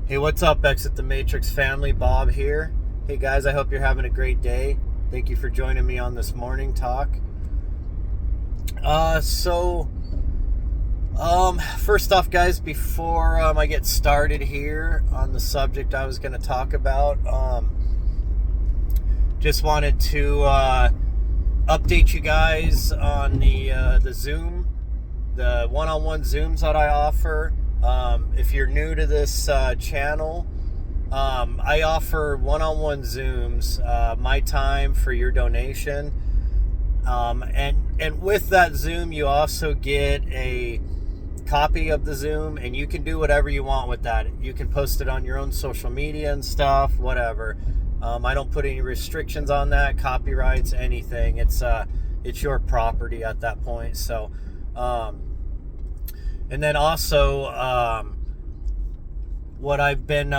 Hey, what's up, Exit the Matrix family? Bob here. Hey guys, I hope you're having a great day. Thank you for joining me on this morning talk. First off, guys, before I get started here on the subject I was going to talk about, just wanted to update you guys on the Zoom, the one-on-one Zooms that I offer. If you're new to this channel, I offer one-on-one Zooms, my time for your donation. And with that Zoom, you also get a copy of the Zoom, and you can do whatever you want with that. You can post it on your own social media and stuff, whatever. I don't put any restrictions on that, copyrights, anything. It's your property at that point. So, and then also, what I've been,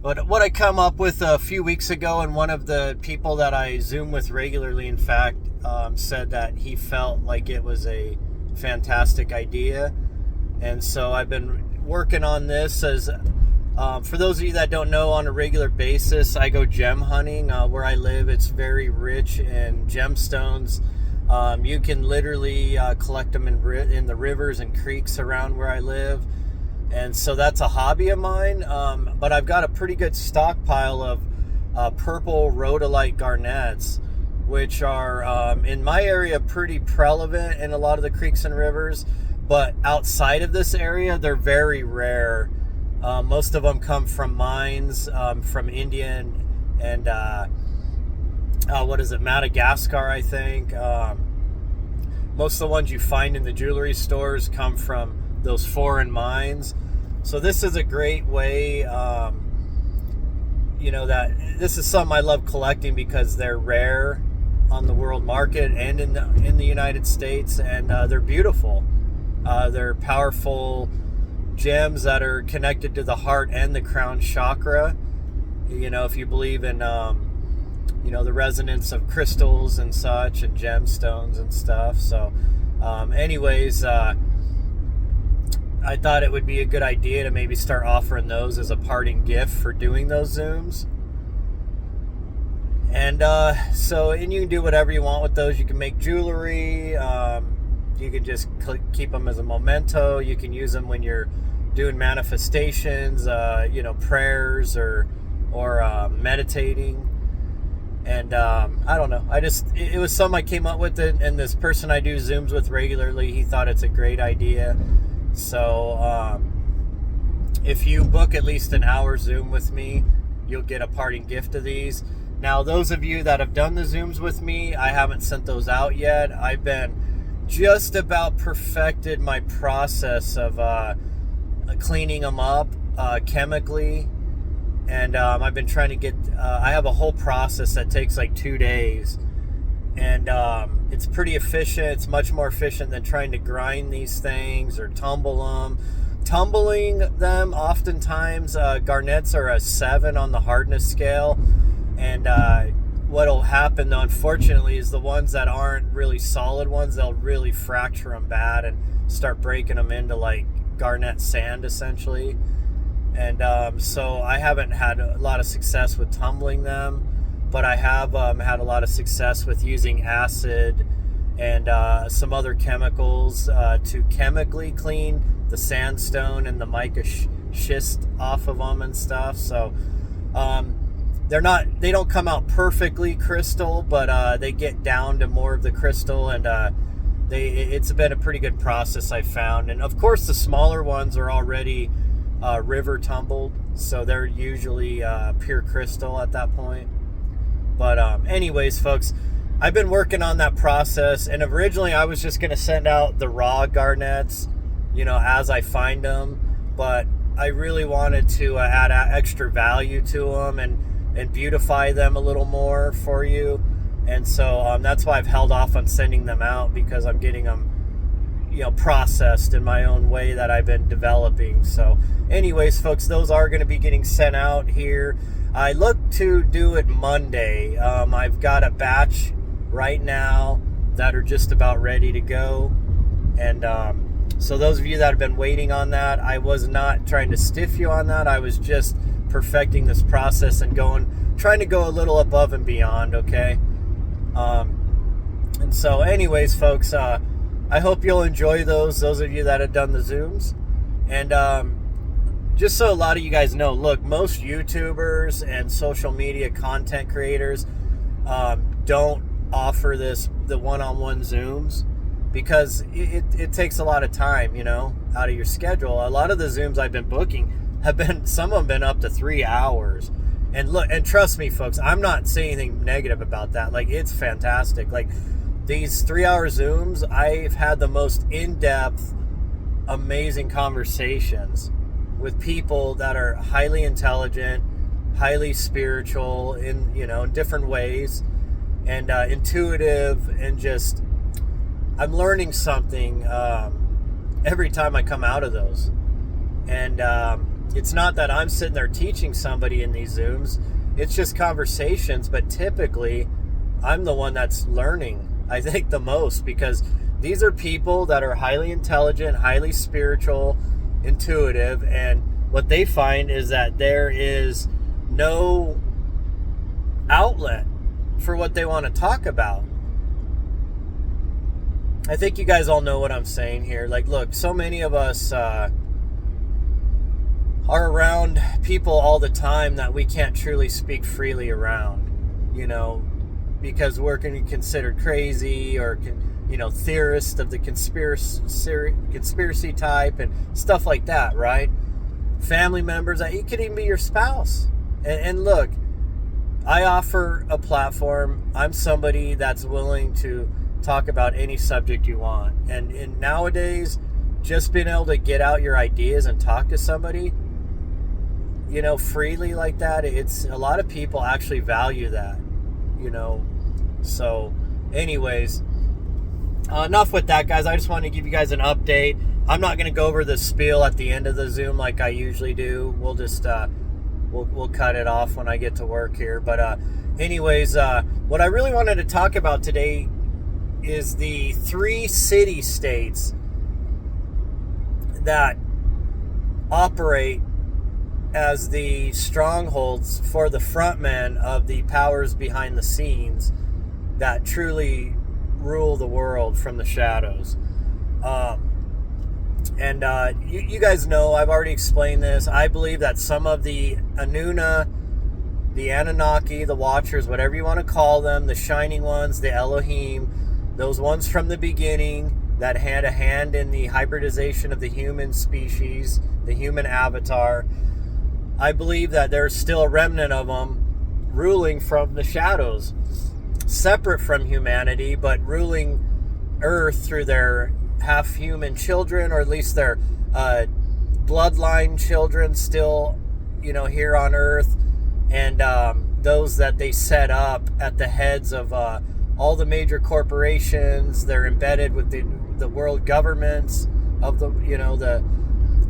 what I come up with a few weeks ago, and one of the people that I Zoom with regularly, in fact, said that he felt like it was a fantastic idea. And so I've been working on this as, for those of you that don't know, on a regular basis, I go gem hunting. Where I live, it's very rich in gemstones. You can literally collect them in the rivers and creeks around where I live. And so that's a hobby of mine. But I've got a pretty good stockpile of purple rhodolite garnets, which are, in my area, pretty prevalent in a lot of the creeks and rivers. But outside of this area, they're very rare. Most of them come from mines, from India and Madagascar, I think. Most of the ones you find in the jewelry stores come from those foreign mines. So this is a great way, that this is something I love collecting because they're rare on the world market and in the United States, and they're beautiful. They're powerful gems that are connected to the heart and the crown chakra. If you believe in the resonance of crystals and such, and gemstones and stuff. So I thought it would be a good idea to maybe start offering those as a parting gift for doing those Zooms. And and you can do whatever you want with those. You can make jewelry. You can just keep them as a memento. You can use them when you're doing manifestations, prayers or meditating. And I don't know. It was something I came up with, and this person I do Zooms with regularly, he thought it's a great idea. So if you book at least an hour Zoom with me, you'll get a parting gift of these. Now, those of you that have done the Zooms with me, I haven't sent those out yet. I've been just about perfected my process of cleaning them up chemically. And I've been trying to get, I have a whole process that takes like 2 days. And it's pretty efficient. It's much more efficient than trying to grind these things or tumble them. Tumbling them, oftentimes, garnets are a 7 on the hardness scale. And what'll happen, though, unfortunately, is the ones that aren't really solid ones, they'll really fracture them bad and start breaking them into like garnet sand, essentially. And so I haven't had a lot of success with tumbling them, but I have had a lot of success with using acid and some other chemicals to chemically clean the sandstone and the mica schist off of them and stuff. So they don't come out perfectly crystal, but they get down to more of the crystal, and it's been a pretty good process, I found. And of course, the smaller ones are already river tumbled, so they're usually pure crystal at that point. But anyways, folks, I've been working on that process, and originally I was just going to send out the raw garnets, as I find them, but I really wanted to add extra value to them and beautify them a little more for you. And so that's why I've held off on sending them out, because I'm getting them processed in my own way that I've been developing. So anyways, folks, those are going to be getting sent out here. I look to do it Monday. I've got a batch right now that are just about ready to go. And So those of you that have been waiting on that, I was not trying to stiff you on that. I was just perfecting this process and trying to go a little above and beyond, okay? And so anyways, folks, I hope you'll enjoy those of you that have done the Zooms. And just so a lot of you guys know, look, most YouTubers and social media content creators don't offer the one-on-one Zooms because it takes a lot of time, out of your schedule. A lot of the Zooms I've been booking some of them been up to 3 hours. And look, and trust me, folks, I'm not saying anything negative about that. Like, it's fantastic. Like, these 3-hour Zooms, I've had the most in-depth, amazing conversations with people that are highly intelligent, highly spiritual in different ways, and intuitive, and just I'm learning something every time I come out of those. And it's not that I'm sitting there teaching somebody in these Zooms. It's just conversations, but typically I'm the one that's learning, I think, the most, because these are people that are highly intelligent, highly spiritual, intuitive, and what they find is that there is no outlet for what they want to talk about. I think you guys all know what I'm saying here. Like, look, so many of us are around people all the time that we can't truly speak freely around, because we're going to be considered crazy or, theorists of the conspiracy type and stuff like that, right? Family members, it could even be your spouse. And look, I offer a platform. I'm somebody that's willing to talk about any subject you want. And nowadays, just being able to get out your ideas and talk to somebody, freely like that, it's a lot of people actually value that, So anyways, enough with that, guys. I just wanted to give you guys an update. I'm not going to go over the spiel at the end of the Zoom like I usually do. We'll just we'll cut it off when I get to work here. But anyways, what I really wanted to talk about today is the 3 city-states that operate as the strongholds for the frontmen of the powers behind the scenes that truly rule the world from the shadows. You guys know, I've already explained this. I believe that some of the Anuna, the Anunnaki, the Watchers, whatever you want to call them, the Shining Ones, the Elohim, those ones from the beginning that had a hand in the hybridization of the human species, the human avatar, I believe that there's still a remnant of them ruling from the shadows, separate from humanity, but ruling Earth through their half-human children, or at least their bloodline children still, here on Earth, and those that they set up at the heads of all the major corporations. They're embedded with the world governments of the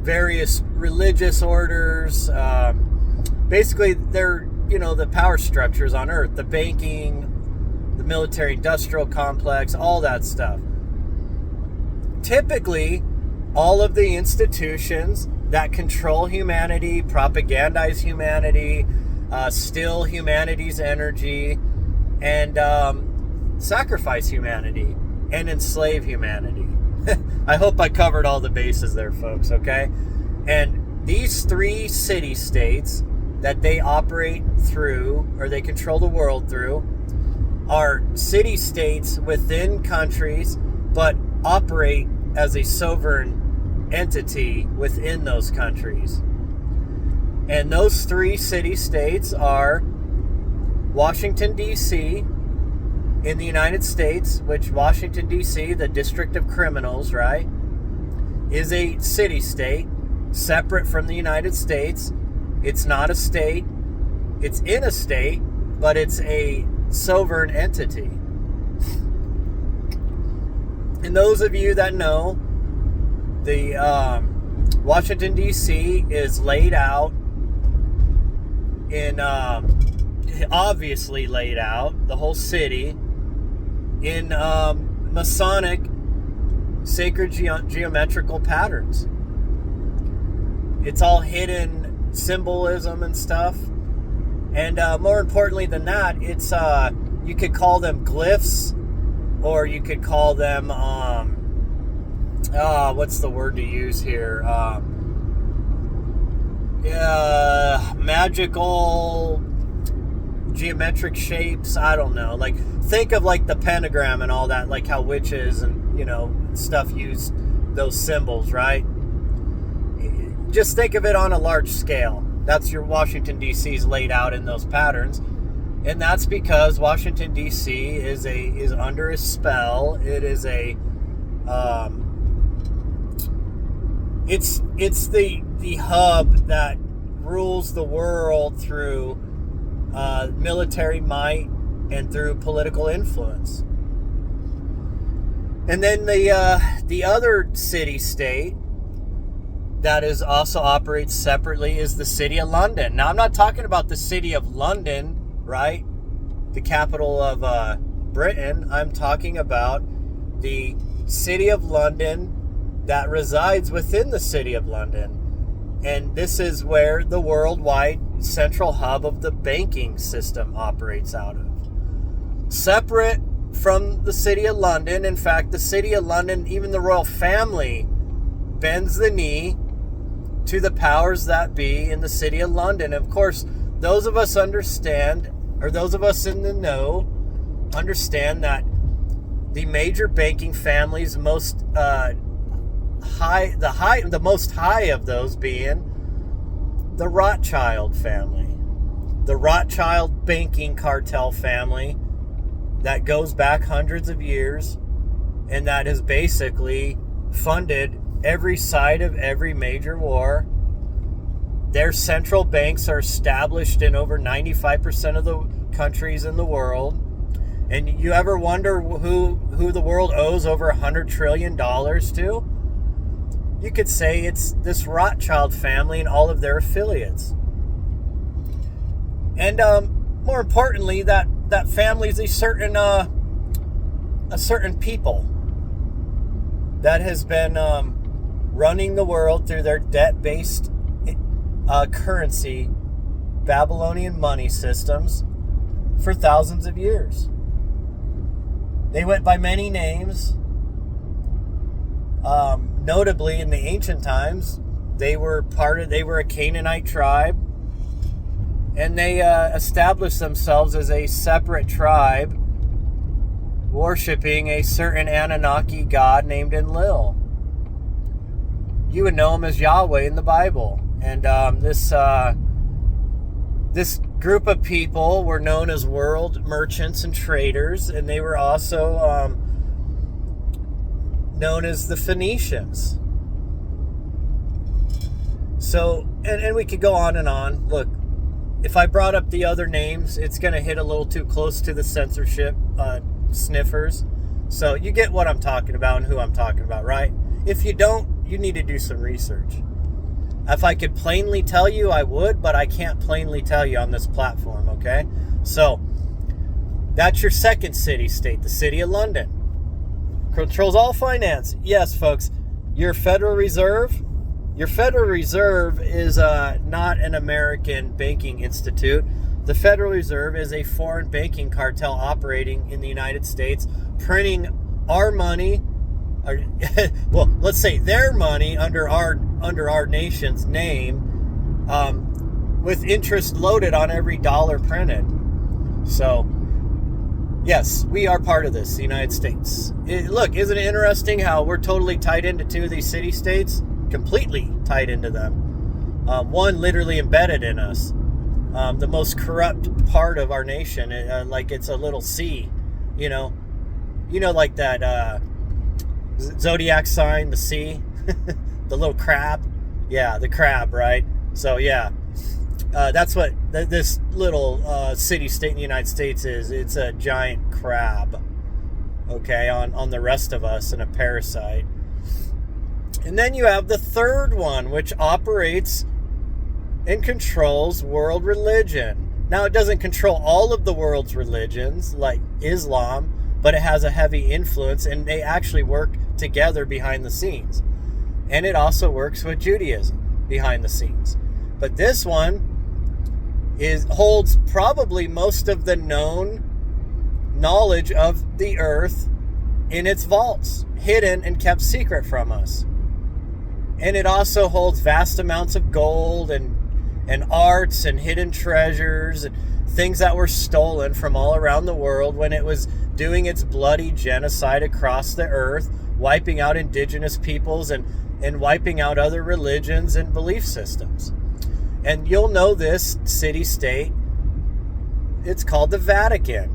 various religious orders. Basically, they're, the power structures on Earth, the banking, the military-industrial complex, all that stuff. Typically, all of the institutions that control humanity, propagandize humanity, steal humanity's energy, and sacrifice humanity and enslave humanity. I hope I covered all the bases there, folks, okay? And these 3 city-states that they operate through, or they control the world through, are city-states within countries, but operate as a sovereign entity within those countries. And those 3 city-states are Washington, D.C., in the United States, which Washington, D.C., the District of Criminals, right, is a city-state separate from the United States. It's not a state. It's in a state, but it's a sovereign entity. And those of you that know, the Washington, D.C. is laid out in, obviously laid out, the whole city, in Masonic sacred geometrical patterns. It's all hidden symbolism and stuff. And more importantly than that, it's you could call them glyphs, or you could call them what's the word to use here? Magical geometric shapes. I don't know. Like, think of like the pentagram and all that, like how witches and stuff use those symbols, right? Just think of it on a large scale. That's your Washington, D.C.'s laid out in those patterns. And that's because Washington, D.C. is under a spell. It is it's the hub that rules the world through military might and through political influence. And then the other city-state that is also operates separately is the City of London. Now, I'm not talking about the City of London, right? The capital of Britain. I'm talking about the City of London that resides within the City of London. And this is where the worldwide central hub of the banking system operates out of. Separate from the City of London. In fact, the City of London, even the royal family, bends the knee to the powers that be in the City of London. Of course, those of us understand, or those of us in the know, understand that the major banking families, the most high of those being the Rothschild family, the Rothschild banking cartel family that goes back hundreds of years, and that has basically funded every side of every major war. Their central banks are established in over 95% of the countries in the world. And you ever wonder who the world owes over $100 trillion to? You could say it's this Rothschild family and all of their affiliates. And more importantly, that family is a certain people that has been running the world through their debt-based currency, Babylonian money systems for thousands of years. They went by many names. Notably, in the ancient times, they were a Canaanite tribe, and they established themselves as a separate tribe, worshiping a certain Anunnaki god named Enlil. You would know him as Yahweh in the Bible. And this group of people were known as world merchants and traders, and they were also known as the Phoenicians. So, and we could go on and on. Look, if I brought up the other names, it's going to hit a little too close to the censorship sniffers. So you get what I'm talking about and who I'm talking about, right? If you don't, you need to do some research. If I could plainly tell you, I would, but I can't plainly tell you on this platform, okay? So, that's your second city-state, the City of London. Controls all finance. Yes, folks, your Federal Reserve is not an American banking institute. The Federal Reserve is a foreign banking cartel operating in the United States, printing our money, or, well, let's say their money under our nation's name, with interest loaded on every dollar printed. So, yes, we are part of this, the United States. Look, isn't it interesting how we're totally tied into two of these city-states? Completely tied into them. One literally embedded in us. The most corrupt part of our nation, like it's a little sea, like that zodiac sign, the sea, the little crab. Yeah, the crab, right? So yeah, that's what this little city-state in the United States is. It's a giant crab, okay, on the rest of us, and a parasite. And then you have the third one, which operates and controls world religion. Now, it doesn't control all of the world's religions, like Islam, but it has a heavy influence, and they actually work together behind the scenes. And it also works with Judaism behind the scenes. But this one holds probably most of the known knowledge of the earth in its vaults, hidden and kept secret from us. And it also holds vast amounts of gold and arts and hidden treasures and things that were stolen from all around the world when it was doing its bloody genocide across the earth, wiping out indigenous peoples and wiping out other religions and belief systems. And you'll know this city-state. It's called the Vatican.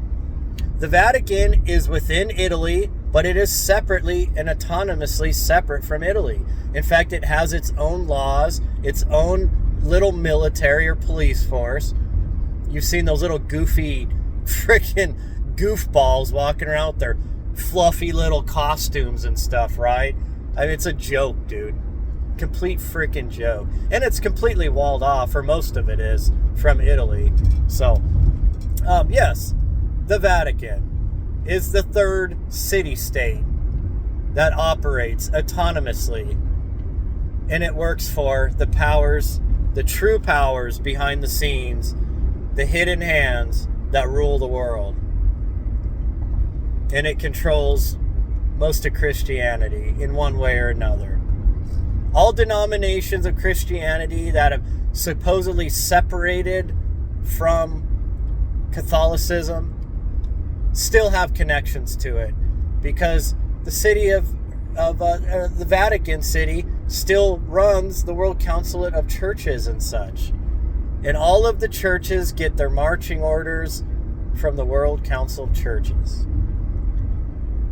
The Vatican is within Italy, but it is separately and autonomously separate from Italy. In fact, it has its own laws, its own little military or police force. You've seen those little goofy freaking goofballs walking around with their fluffy little costumes and stuff, right? I mean, it's a joke, dude. Complete freaking joke. And it's completely walled off, or most of it is, from Italy. So, yes, the Vatican is the third city-state that operates autonomously. And it works for the powers, the true powers behind the scenes, the hidden hands that rule the world. And it controls most of Christianity in one way or another. All denominations of Christianity that have supposedly separated from Catholicism still have connections to it, because the city of the Vatican City still runs the World Council of Churches and such. And all of the churches get their marching orders from the World Council of Churches.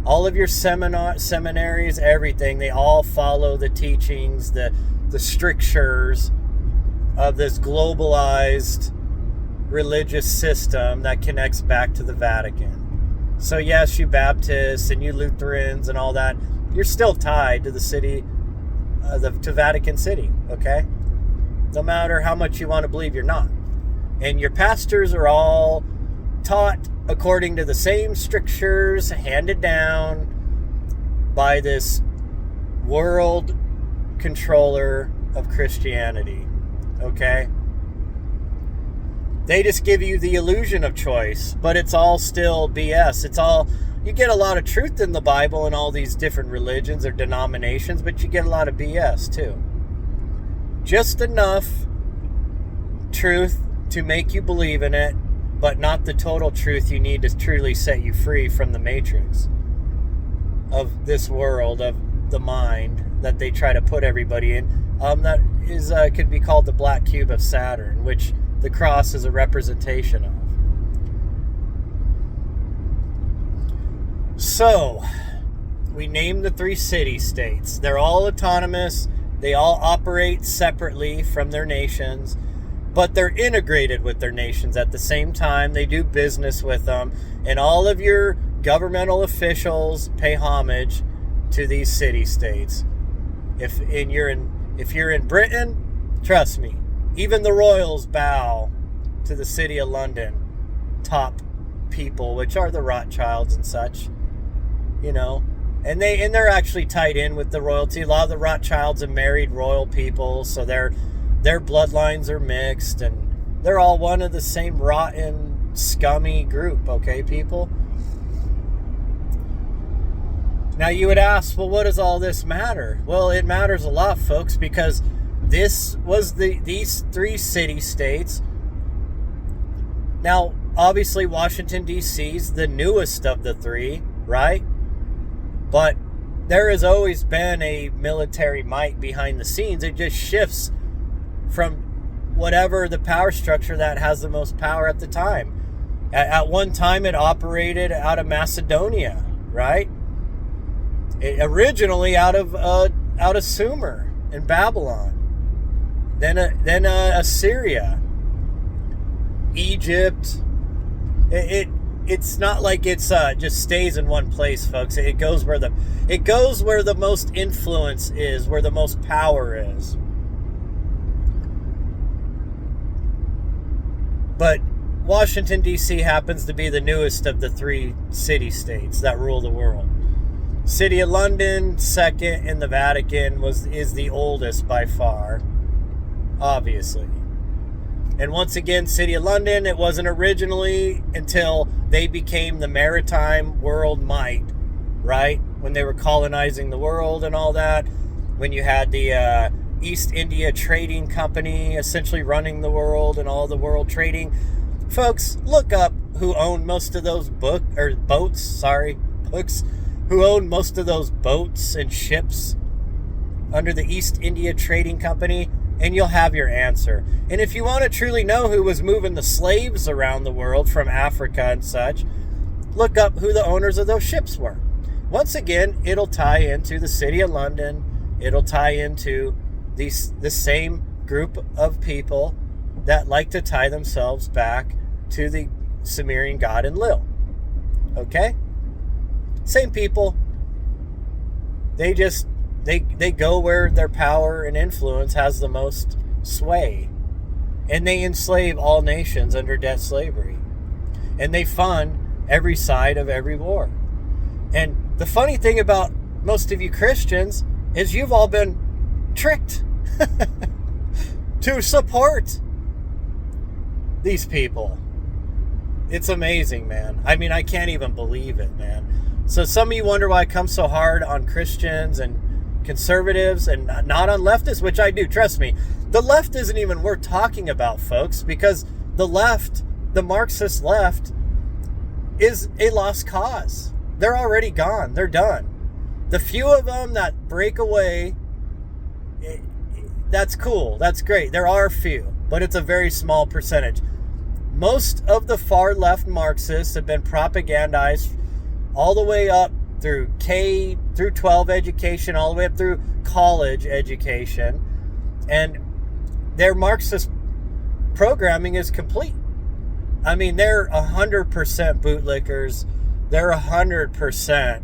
All of your seminaries, everything, they all follow the teachings, the strictures of this globalized religious system that connects back to the Vatican. So yes, you Baptists and you Lutherans and all that, you're still tied to the city, to Vatican City, okay? No matter how much you want to believe, you're not. And your pastors are all taught according to the same strictures handed down by this world controller of Christianity, okay? They just give you the illusion of choice, but it's all still BS. It's all, you get a lot of truth in the Bible and all these different religions or denominations, but you get a lot of BS too. Just enough truth to make you believe in it, but not the total truth you need to truly set you free from the matrix of this world, of the mind that they try to put everybody in. That is could be called the black cube of Saturn, which the cross is a representation of. So, we named the three city-states. They're all autonomous. They all operate separately from their nations, but they're integrated with their nations at the same time. They do business with them, and all of your governmental officials pay homage to these city-states. If you're in Britain, trust me, even the royals bow to the city of London top people, which are the Rothschilds and such, you know. And they're actually tied in with the royalty. A lot of the Rothschilds have married royal people, so their bloodlines are mixed, and they're all one of the same rotten, scummy group, okay, people? Now you would ask, well, what does all this matter? Well, it matters a lot, folks, because this was these three city-states. Now, obviously, Washington, D.C. is the newest of the three, right? But there has always been a military might behind the scenes. It just shifts from whatever the power structure that has the most power at the time. At one time, it operated out of Macedonia, right? Originally out of Sumer in Babylon. Then Assyria, Egypt. It's not like it's just stays in one place, folks. It goes where the most influence is, where the most power is. But Washington, D.C. happens to be the newest of the 3 city-states that rule the world. City of London, second, and the Vatican is the oldest by far, obviously. And once again, City of London, it wasn't originally until they became the maritime world might, right? When they were colonizing the world and all that. When you had the East India Trading Company essentially running the world and all the world trading. Folks, look up who owned most of those boats, who owned most of those boats and ships under the East India Trading Company, and you'll have your answer. And if you want to truly know who was moving the slaves around the world from Africa and such, look up who the owners of those ships were. Once again, it'll tie into the City of London. It'll tie into the same group of people that like to tie themselves back to the Sumerian god Enlil. Okay? Same people. They go where their power and influence has the most sway. And they enslave all nations under debt slavery. And they fund every side of every war. And the funny thing about most of you Christians is you've all been tricked to support these people. It's amazing, man. I mean, I can't even believe it, man. So some of you wonder why I come so hard on Christians and conservatives and not on leftists, which I do. Trust me. The left isn't even worth talking about, folks, because the left, the Marxist left, is a lost cause. They're already gone. They're done. The few of them that break away, that's cool. That's great. There are a few, but it's a very small percentage. Most of the far left Marxists have been propagandized all the way up through K through 12 education, all the way up through college education. And their Marxist programming is complete. I mean, they're 100% bootlickers. They're 100%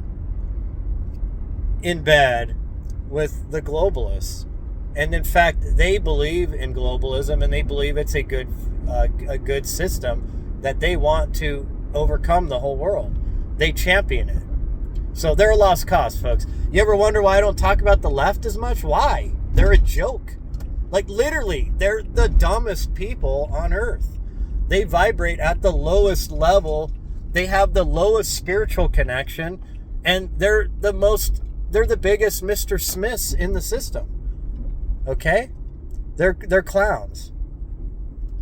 in bed with the globalists. And in fact, they believe in globalism, and they believe it's a good system that they want to overcome the whole world. They champion it. So they're a lost cause, folks. You ever wonder why I don't talk about the left as much? Why? They're a joke. Like, literally, they're the dumbest people on earth. They vibrate at the lowest level. They have the lowest spiritual connection, and they're the biggest Mr. Smiths in the system. Okay? They're clowns.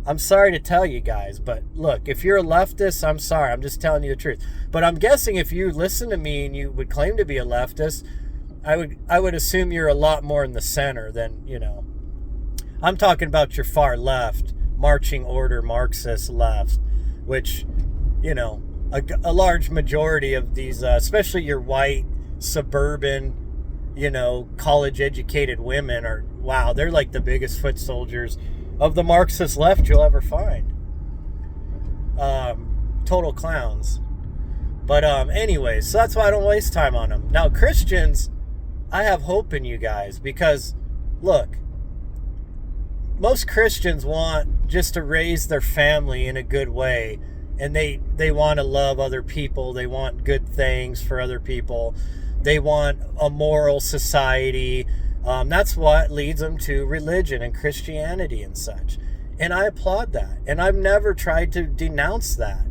I'm sorry to tell you guys, but look, if you're a leftist, I'm sorry. I'm just telling you the truth. But I'm guessing if you listen to me and you would claim to be a leftist, I would assume you're a lot more in the center than, I'm talking about your far left, marching order Marxist left, which, a large majority of these, especially your white, suburban, college-educated women they're like the biggest foot soldiers of the Marxist left you'll ever find. Total clowns. But anyways, so that's why I don't waste time on them. Now, Christians, I have hope in you guys because, look, most Christians want just to raise their family in a good way, and they want to love other people. They want good things for other people. They want a moral society. That's what leads them to religion and Christianity and such. And I applaud that. And I've never tried to denounce that.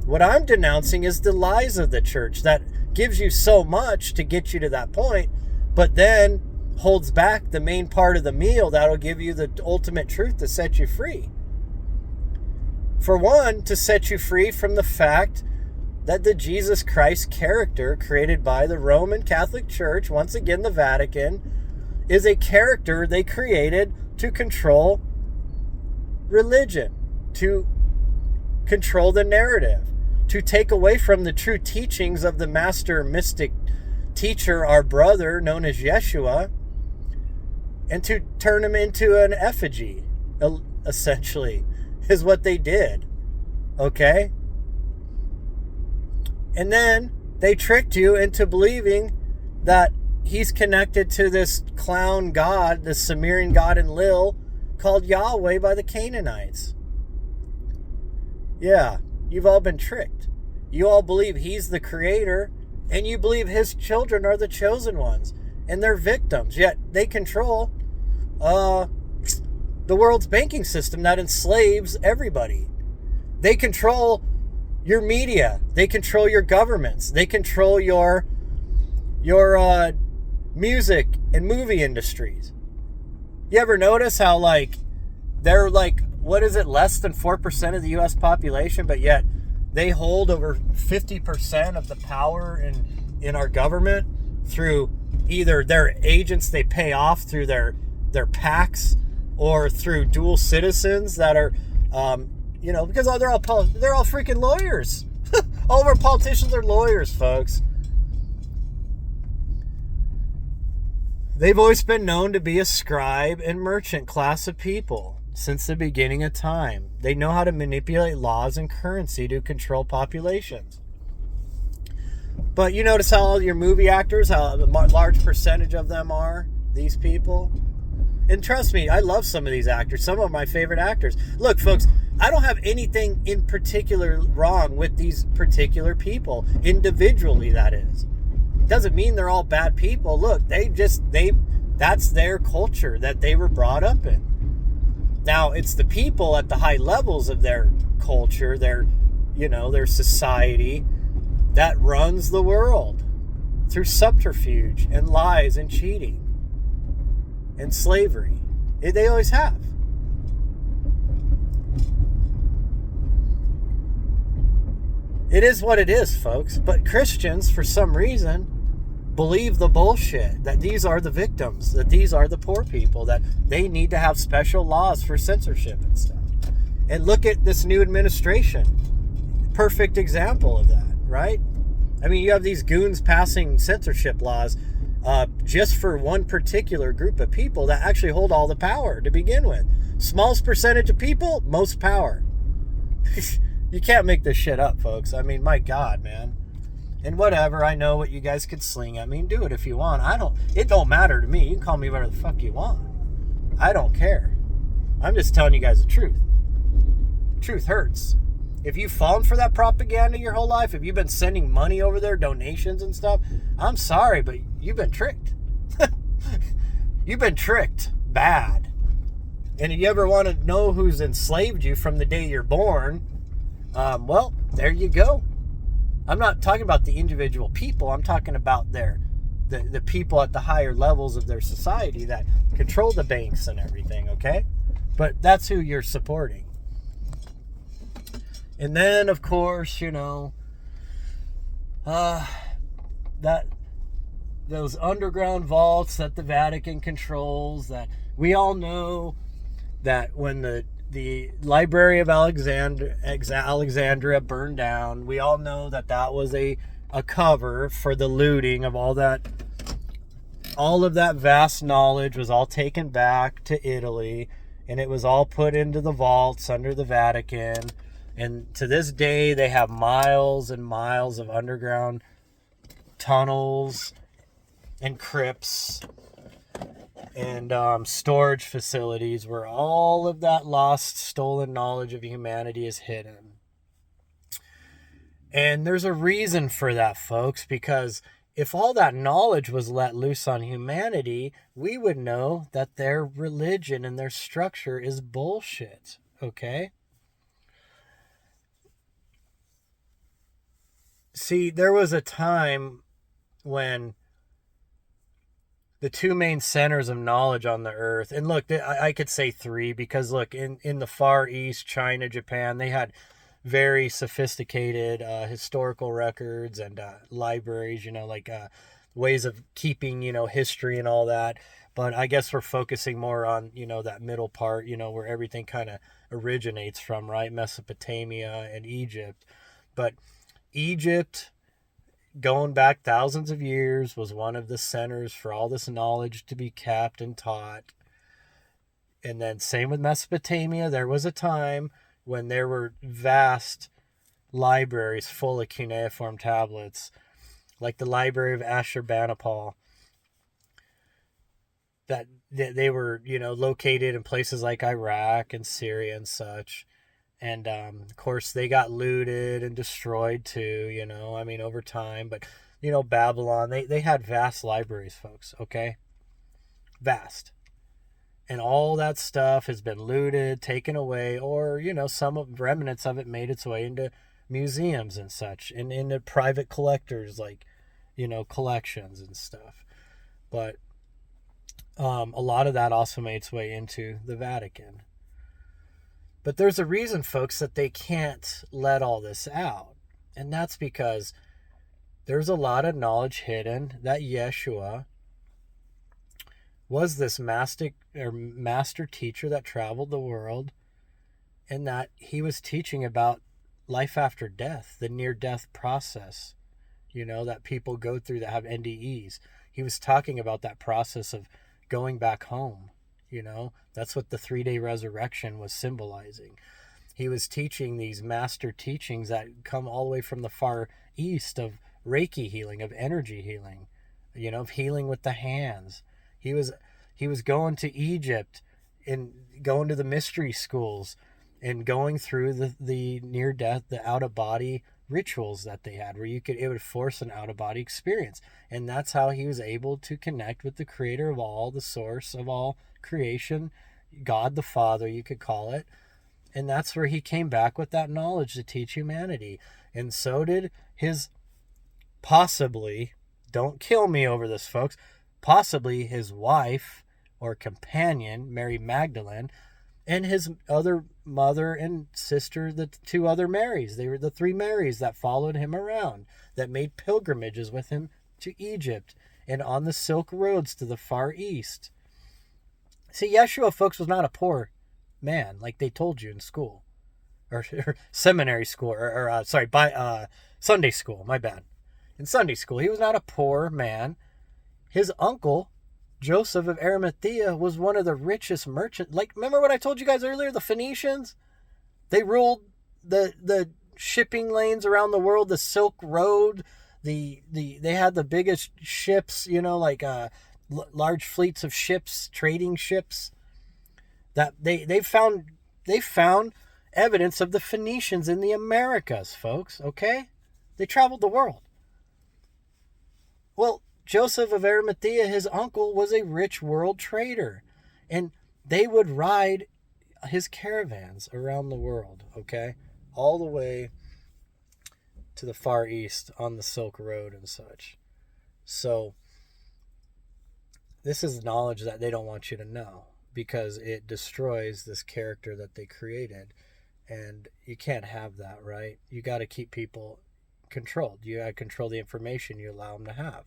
What I'm denouncing is the lies of the church that gives you so much to get you to that point, but then holds back the main part of the meal that'll give you the ultimate truth to set you free. For one, to set you free from the fact that the Jesus Christ character created by the Roman Catholic Church, once again the Vatican, is a character they created to control religion, to control the narrative, to take away from the true teachings of the master mystic teacher, our brother, known as Yeshua, and to turn him into an effigy, essentially, is what they did. Okay? And then they tricked you into believing that he's connected to this clown god, this Sumerian god Enlil, called Yahweh by the Canaanites. Yeah, you've all been tricked. You all believe he's the creator, and you believe his children are the chosen ones, and they're victims, yet they control uh, the world's banking system that enslaves everybody. They control your media. They control your governments. They control your music and movie industries. You ever notice how they're what is it, less than 4% of the U.S. population, but yet they hold over 50% of the power in our government through either their agents they pay off through their PACs or through dual citizens that are, because they're all freaking lawyers. All of our politicians are lawyers, folks. They've always been known to be a scribe and merchant class of people since the beginning of time. They know how to manipulate laws and currency to control populations. But you notice how all your movie actors, how a large percentage of them are these people? And trust me, I love some of these actors. Some of my favorite actors. Look, folks, I don't have anything in particular wrong with these particular people. Individually, that is. Doesn't mean they're all bad people. Look, that's their culture that they were brought up in. Now, it's the people at the high levels of their culture, their society, that runs the world through subterfuge and lies and cheating and slavery. They always have. It is what it is, folks. But Christians, for some reason, believe the bullshit that these are the victims, that these are the poor people, that they need to have special laws for censorship and stuff. And look at this new administration. Perfect example of that, right? I mean, you have these goons passing censorship laws just for one particular group of people that actually hold all the power to begin with. Smallest percentage of people, most power. You can't make this shit up, folks. I mean, my God, man. And whatever, I know what you guys could sling at me. Do it if you want. It don't matter to me. You can call me whatever the fuck you want. I don't care. I'm just telling you guys the truth. Truth hurts. If you've fallen for that propaganda your whole life, if you've been sending money over there, donations and stuff, I'm sorry, but you've been tricked. You've been tricked bad. And if you ever want to know who's enslaved you from the day you're born, well, there you go. I'm not talking about the individual people. I'm talking about the people at the higher levels of their society that control the banks and everything, okay? But that's who you're supporting. And then, of course, that those underground vaults that the Vatican controls, that we all know that when the Library of Alexandria burned down, we all know that was a cover for the looting of all of that vast knowledge was all taken back to Italy, and it was all put into the vaults under the Vatican. And to this day, they have miles and miles of underground tunnels and crypts and storage facilities where all of that lost, stolen knowledge of humanity is hidden. And there's a reason for that, folks, because if all that knowledge was let loose on humanity, we would know that their religion and their structure is bullshit, okay? See, there was a time when the two main centers of knowledge on the earth, and look, I could say three, because look, in the Far East, China, Japan, they had very sophisticated historical records and libraries, ways of keeping, history and all that. But I guess we're focusing more on, that middle part, where everything kind of originates from, right? Mesopotamia and Egypt. But Egypt, going back thousands of years, was one of the centers for all this knowledge to be kept and taught. And then same with Mesopotamia. There was a time when there were vast libraries full of cuneiform tablets, like the Library of Ashurbanipal, that they were, located in places like Iraq and Syria and such. And of course, they got looted and destroyed too, I mean, over time. But, Babylon, they had vast libraries, folks, okay? Vast. And all that stuff has been looted, taken away, or, some of remnants of it made its way into museums and such, and into private collectors, like, collections and stuff. But a lot of that also made its way into the Vatican. But there's a reason, folks, that they can't let all this out. And that's because there's a lot of knowledge hidden that Yeshua was this master teacher that traveled the world, and that he was teaching about life after death, the near-death process, that people go through that have NDEs. He was talking about that process of going back home. That's what the 3-day resurrection was symbolizing. He was teaching these master teachings that come all the way from the far east, of Reiki healing, of energy healing, of healing with the hands. He was going to Egypt and going to the mystery schools and going through the near death, the out of body rituals that they had, where it would force an out of body experience. And that's how he was able to connect with the creator of all, the source of all creation, God the Father, you could call it. And that's where he came back with that knowledge to teach humanity. And so did his, possibly, don't kill me over this, folks, possibly his wife or companion, Mary Magdalene, and his other mother and sister, the 2 other Marys. They were the 3 Marys that followed him around, that made pilgrimages with him to Egypt and on the Silk Roads to the Far East. See, Yeshua, folks, was not a poor man like they told you in school, or seminary school, or Sunday school. My bad. In Sunday school, he was not a poor man. His uncle, Joseph of Arimathea, was one of the richest merchants. Like, remember what I told you guys earlier? The Phoenicians, they ruled the shipping lanes around the world, the Silk Road. They had the biggest ships, large fleets of ships, trading ships. That they found evidence of the Phoenicians in the Americas, folks. Okay, they traveled the world. Well, Joseph of Arimathea, his uncle, was a rich world trader, and they would ride his caravans around the world, okay, all the way to the Far East on the Silk Road and such. So this is knowledge that they don't want you to know, because it destroys this character that they created, and you can't have that, right? You got to keep people controlled. You got to control the information you allow them to have.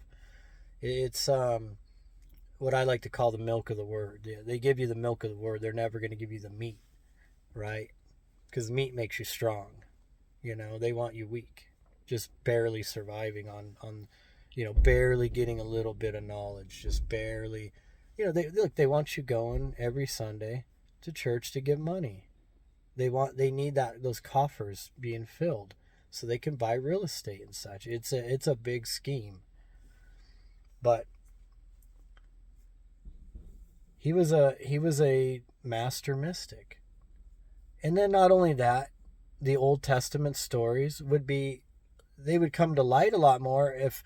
It's what I like to call the milk of the word. They give you the milk of the word. They're never going to give you the meat, right? Because meat makes you strong. They want you weak, just barely surviving on barely getting a little bit of knowledge, just barely. They want you going every Sunday to church to give money. They need those coffers being filled so they can buy real estate and such. It's a big scheme. But he was a master mystic. And then not only that, the Old Testament stories would come to light a lot more if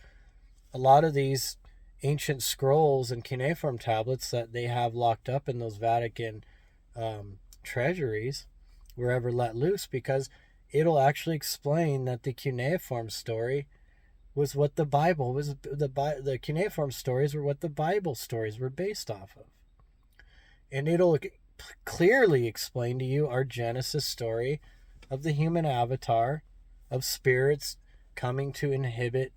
a lot of these ancient scrolls and cuneiform tablets that they have locked up in those Vatican treasuries were ever let loose, because it'll actually explain that the cuneiform story was what the Bible was. The cuneiform stories were what the Bible stories were based off of. And it'll clearly explain to you our Genesis story of the human avatar, of spirits coming to inhabit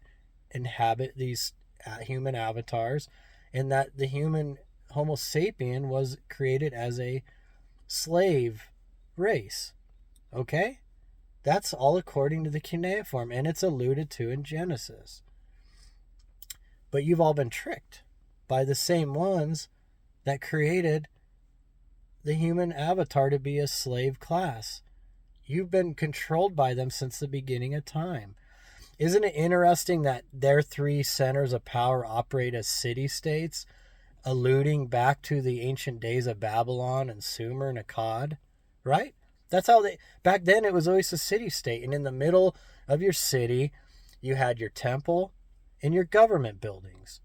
these human avatars, and that the human Homo sapien was created as a slave race. Okay? That's all according to the cuneiform, and it's alluded to in Genesis. But you've all been tricked by the same ones that created the human avatar to be a slave class. You've been controlled by them since the beginning of time. Isn't it interesting that their 3 centers of power operate as city-states, alluding back to the ancient days of Babylon and Sumer and Akkad, right? That's how they, back then it was always a city state. And in the middle of your city, you had your temple and your government buildings.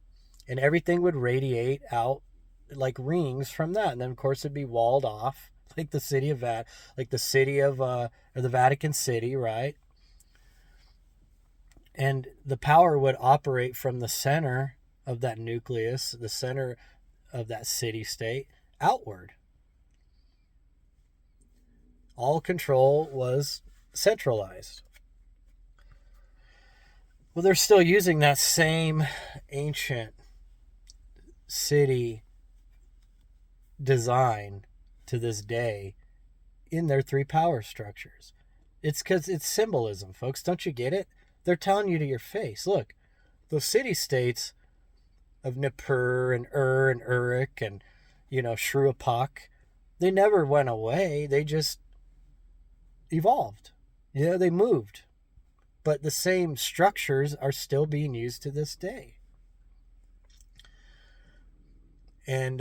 And everything would radiate out like rings from that. And then of course it'd be walled off, like the city of or the Vatican City, right? And the power would operate from the center of that nucleus, the center of that city state, outward. All control was centralized. Well, they're still using that same ancient city design to this day in their three power structures. It's because it's symbolism, folks. Don't you get it? They're telling you to your face. Look, those city states of Nippur and and Uruk and, Shrupak, they never went away. They just evolved. They moved. But the same structures are still being used to this day. And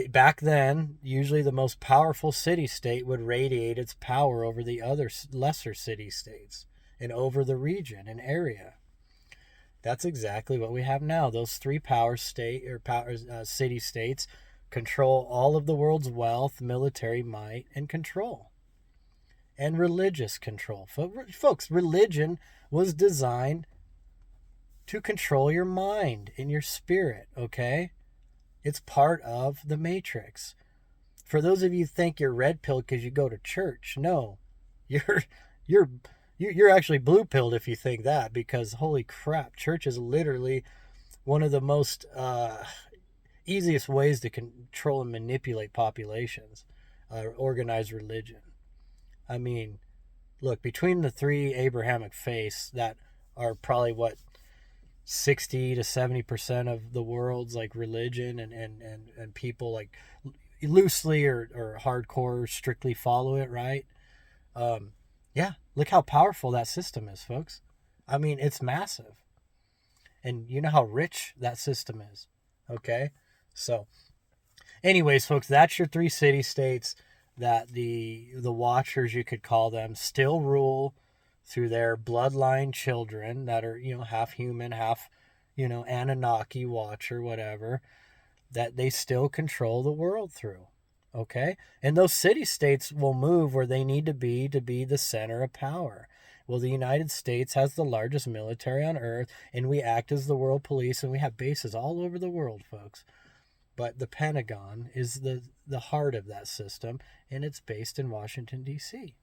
back then, usually the most powerful city-state would radiate its power over the other lesser city-states and over the region and area. That's exactly what we have now. Those three city-states control all of the world's wealth, military might, and control. And religious control. Folks, religion was designed to control your mind and your spirit, okay? It's part of the matrix. For those of you who think you're red pilled because you go to church, no. You're actually blue pilled if you think that, because holy crap, church is literally one of the most easiest ways to control and manipulate populations, organized religion. I mean, look, between the three Abrahamic faiths that are probably 60 to 70% of the world's like religion and people like loosely or hardcore strictly follow it, right? Yeah, look how powerful that system is, folks. I mean, it's massive. And you know how rich that system is. Okay? So, anyways, folks, that's your three city-states that the watchers, you could call them, still rule through their bloodline children that are, half human, half, Anunnaki watcher, whatever, that they still control the world through. Okay? And those city-states will move where they need to be the center of power. Well, the United States has the largest military on earth, and we act as the world police, and we have bases all over the world, folks. But the Pentagon is the heart of that system, and it's based in Washington, D.C.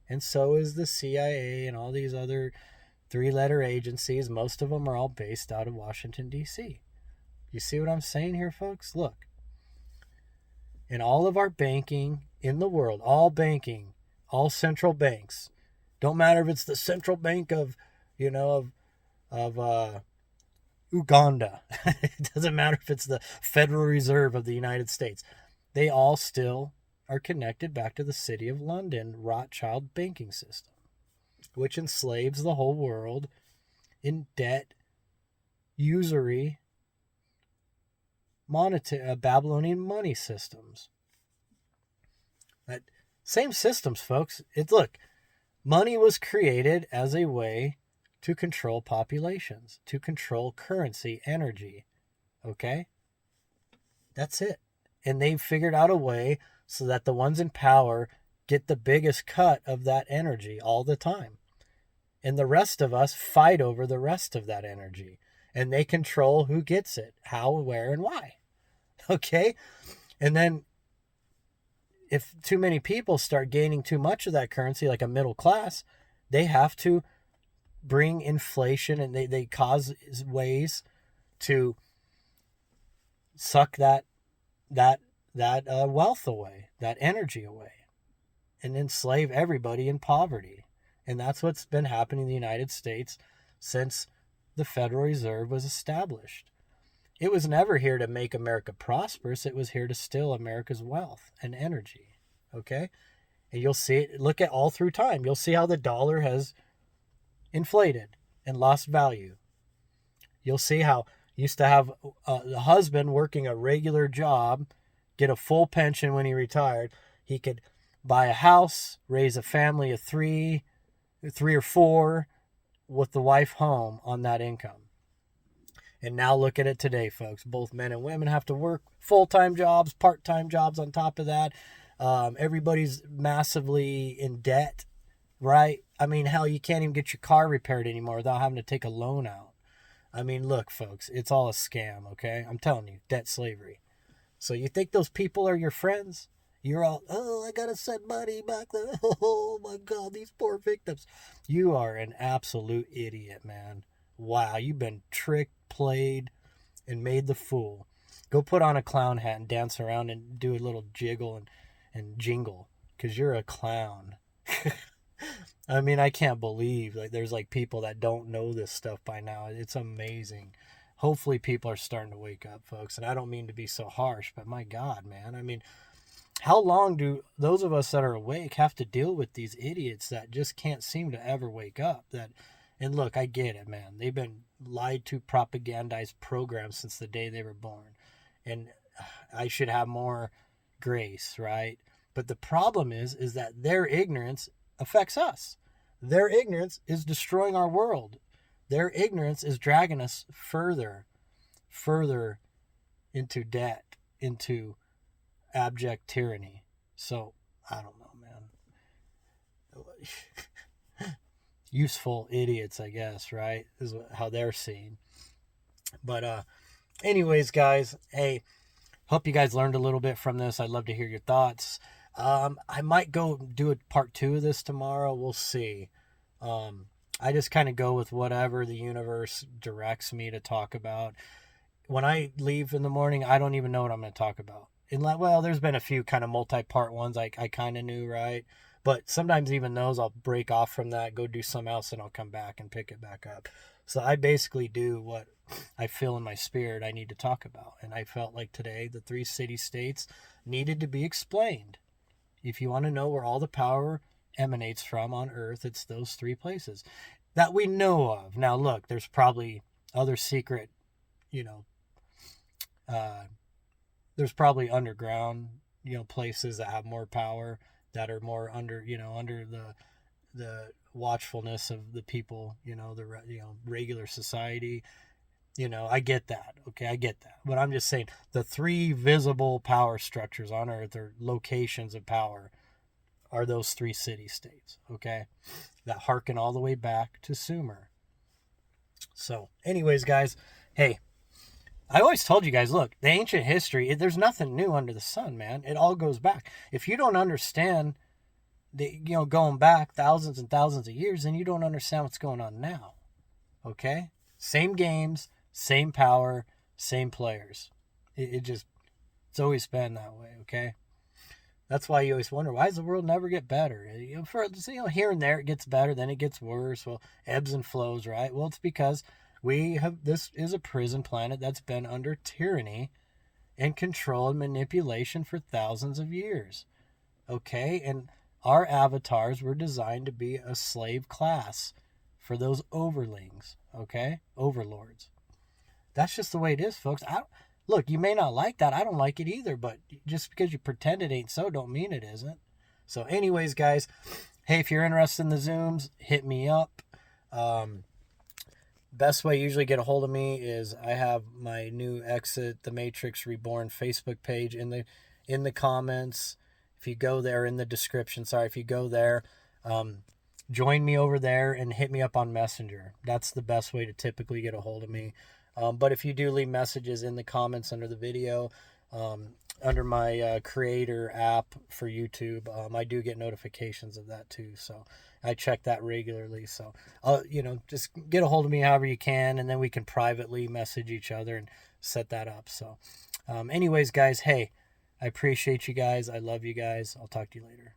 And so is the CIA and all these other three-letter agencies. Most of them are all based out of Washington, D.C. You see what I'm saying here, folks? Look. In all of our banking in the world, all banking, all central banks, don't matter if it's the central bank of Uganda. It doesn't matter if it's the Federal Reserve of the United States. They all still are connected back to the City of London Rothschild banking system, which enslaves the whole world in debt, usury, Babylonian money systems. That same systems, folks. Look, money was created as a way to control populations, to control currency, energy. Okay? That's it. And they've figured out a way so that the ones in power get the biggest cut of that energy all the time. And the rest of us fight over the rest of that energy. And they control who gets it, how, where, and why. Okay? And then if too many people start gaining too much of that currency, like a middle class, they have to bring inflation, and they cause ways to suck that wealth away, that energy away, and enslave everybody in poverty. And that's what's been happening in the United States since the Federal Reserve was established. It was never here to make America prosperous. It was here to steal America's wealth and energy. Okay? And you'll see it. Look at all through time. You'll see how the dollar has inflated and lost value. You'll see how used to have the husband working a regular job, get a full pension when he retired. He could buy a house, raise a family of three or four, with the wife home on that income. And now look at it today, folks. Both men and women have to work full-time jobs, part-time jobs on top of that. Everybody's massively in debt, right? I mean, hell, you can't even get your car repaired anymore without having to take a loan out. I mean, look, folks, it's all a scam, okay? I'm telling you, debt slavery. So you think those people are your friends? You're all, oh, I got to send money back there. Oh, my God, these poor victims. You are an absolute idiot, man. Wow, you've been tricked, played, and made the fool. Go put on a clown hat and dance around and do a little jiggle and jingle, because you're a clown. I mean, I can't believe like there's like people that don't know this stuff by now. It's amazing. Hopefully people are starting to wake up, folks. And I don't mean to be so harsh, but my God, man. I mean, how long do those of us that are awake have to deal with these idiots that just can't seem to ever wake up? And look, I get it, man. They've been lied to, propagandized, programmed since the day they were born. And I should have more grace, right? But the problem is that their ignorance affects us. Their ignorance is destroying our world. Their ignorance is dragging us further into debt, into abject tyranny. So, I don't know, man. Useful idiots, I guess, right? Is how they're seen. But anyways, guys, hey, hope you guys learned a little bit from this. I'd love to hear your thoughts. I might go do a part 2 of this tomorrow. We'll see. I just kind of go with whatever the universe directs me to talk about. When I leave in the morning, I don't even know what I'm going to talk about. Well, there's been a few kind of multi-part ones I kind of knew, right? But sometimes even those I'll break off from that, go do something else, and I'll come back and pick it back up. So I basically do what I feel in my spirit I need to talk about. And I felt like today the 3 city-states needed to be explained. If you want to know where all the power emanates from on Earth, it's those 3 places that we know of. Now, look, there's probably other secret, there's probably underground, places that have more power, that are more under the watchfulness of the people, regular society. I get that. Okay, I get that. But I'm just saying the 3 visible power structures on Earth, or locations of power, are those 3 city-states, okay? That harken all the way back to Sumer. So, anyways, guys, hey, I always told you guys, look, the ancient history, there's nothing new under the sun, man. It all goes back. If you don't understand going back thousands and thousands of years, then you don't understand what's going on now, okay? Same games, same power, same players. It's always been that way, okay? That's why you always wonder, why does the world never get better? Here and there it gets better, then it gets worse. Well, ebbs and flows, right? Well, it's because this is a prison planet that's been under tyranny and control and manipulation for thousands of years, okay? And our avatars were designed to be a slave class for those overlings, okay? Overlords. That's just the way it is, folks. Look, you may not like that. I don't like it either, but just because you pretend it ain't so, don't mean it isn't. So anyways, guys, hey, if you're interested in the Zooms, hit me up. Best way you usually get a hold of me is I have my new Exit the Matrix Reborn Facebook page in the comments. If you go there, in the description, if you go there, join me over there and hit me up on Messenger. That's the best way to typically get a hold of me. But if you do leave messages in the comments under the video, under my creator app for YouTube, I do get notifications of that too. So I check that regularly. So, just get a hold of me however you can, and then we can privately message each other and set that up. So anyways, guys, hey, I appreciate you guys. I love you guys. I'll talk to you later.